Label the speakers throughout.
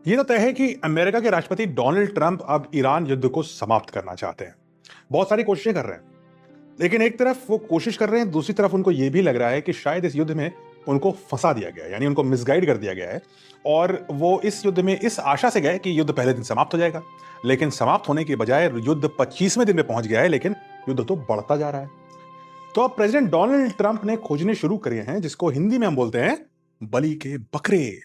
Speaker 1: ये तो तय है कि अमेरिका के राष्ट्रपति डोनाल्ड ट्रंप अब ईरान युद्ध को समाप्त करना चाहते हैं। बहुत सारी कोशिशें कर रहे हैं, लेकिन एक तरफ वो कोशिश कर रहे हैं, दूसरी तरफ उनको ये भी लग रहा है कि शायद इस युद्ध में उनको फंसा दिया गया है, यानी उनको मिसगाइड कर दिया गया है। और वो इस युद्ध में इस आशा से गए कि युद्ध पहले दिन समाप्त हो जाएगा, लेकिन समाप्त होने के बजाय युद्ध 25वें दिन में पहुंच गया है, लेकिन युद्ध तो बढ़ता जा रहा है। तो अब प्रेसिडेंट डोनाल्ड ट्रंप ने खोजने शुरू करे हैं, जिसको हिंदी में हम बोलते हैं बलि के बकरे।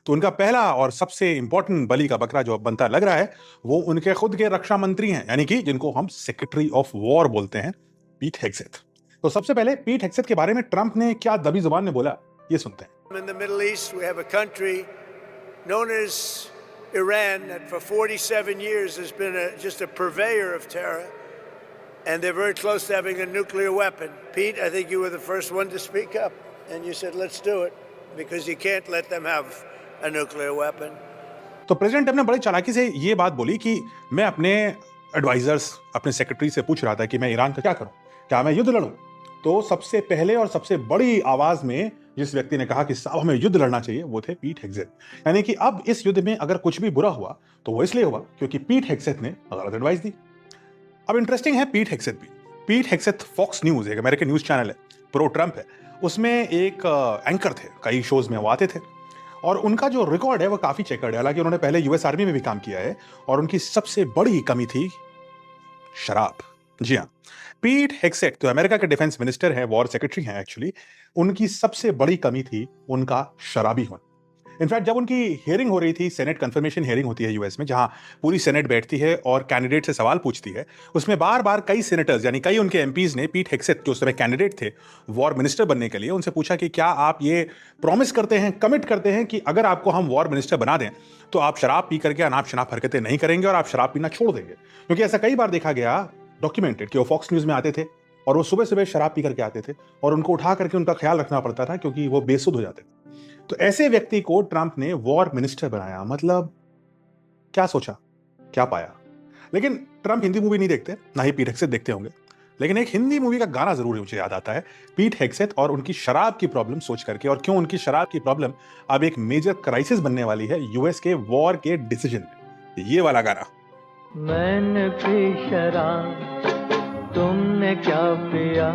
Speaker 1: तो उनका पहला और सबसे इंपॉर्टेंट बलि का बकरा जो अब बनता लग रहा है, वो उनके खुद के रक्षा मंत्री हैं, यानी कि जिनको हम सेक्रेटरी ऑफ वॉर बोलते हैं, पीट हेग्सेथ। तो सबसे पहले पीट हेग्सेथ के बारे में ट्रंप ने क्या दबी जुबान में बोला, ये सुनते हैं।
Speaker 2: In the Middle East, we have a country known as Iran that for 47 years has been just a purveyor of terror, and they're very close to having a nuclear weapon. Pete, I think you were the first one to speak up, and you said, let's do it, because you can't let them have a nuclear weapon.
Speaker 1: तो president ने बड़ी चालाकी से ये बात बोली कि मैं अपने एडवाइजर्स, अपने सेक्रेटरी से पूछ रहा था कि मैं ईरान का क्या करूं, क्या मैं युद्ध लड़ूं? तो सबसे पहले और सबसे बड़ी आवाज में जिस व्यक्ति ने कहा कि साहब हमें युद्ध लड़ना चाहिए, वो थे पीट हेग्सेथ। यानी कि अब इस युद्ध में अगर कुछ भी बुरा हुआ तो वो इसलिए हुआ क्योंकि पीट हेग्सेथ ने गलत एडवाइस दी। अब इंटरेस्टिंग है पीट हेग्सेथ भी। पीट हेग्सेथ फॉक्स न्यूज, एक अमेरिकन न्यूज चैनल है, प्रो ट्रंप है, उसमें एक एंकर थे, कई शोज में वो आते थे। और उनका जो रिकॉर्ड है वो काफी चेकर्ड है। हालांकि उन्होंने पहले यूएस आर्मी में भी काम किया है, और उनकी सबसे बड़ी कमी थी शराब। जी हाँ, पीट हेग्सेथ तो अमेरिका के डिफेंस मिनिस्टर हैं, वॉर सेक्रेटरी हैं एक्चुअली। उनकी सबसे बड़ी कमी थी उनका शराबी होना। इनफैक्ट जब उनकी हियरिंग हो रही थी, सेनेट कंफर्मेशन हियरिंग होती है यूएस में, जहां पूरी सेनेट बैठती है और कैंडिडेट से सवाल पूछती है, उसमें बार बार कई सेनेटर्स यानी कई उनके एमपीज ने पीट हेग्सेथ, जो उस समय कैंडिडेट थे वॉर मिनिस्टर बनने के लिए, उनसे पूछा कि क्या आप ये प्रॉमिस करते हैं, कमिट करते हैं कि अगर आपको हम वॉर मिनिस्टर बना दें तो आप शराब पी करके अनाप शनाप हरकतें नहीं करेंगे और आप शराब पीना छोड़ देंगे? क्योंकि ऐसा कई बार देखा गया, डॉक्यूमेंटेड, कि वो फॉक्स न्यूज में आते थे और वो सुबह सुबह शराब पी करके आते थे और उनको उठा करके उनका ख्याल रखना पड़ता था क्योंकि वो बेसुध हो जाते थे। तो ऐसे व्यक्ति को ट्रंप ने वॉर मिनिस्टर बनाया। मतलब क्या सोचा, क्या पाया? लेकिन ट्रंप हिंदी मूवी नहीं देखते, ना ही पीट हेग्सेथ देखते होंगे, लेकिन एक हिंदी मूवी का गाना जरूर मुझे याद आता है, पीट हेग्सेथ और उनकी शराब की प्रॉब्लम सोच करके, और क्यों उनकी शराब की प्रॉब्लम अब एक मेजर क्राइसिस बनने वाली है यूएस के वॉर के डिसीजन में। ये वाला गाना।
Speaker 3: मैंने पी शराब, तुमने क्या पिया?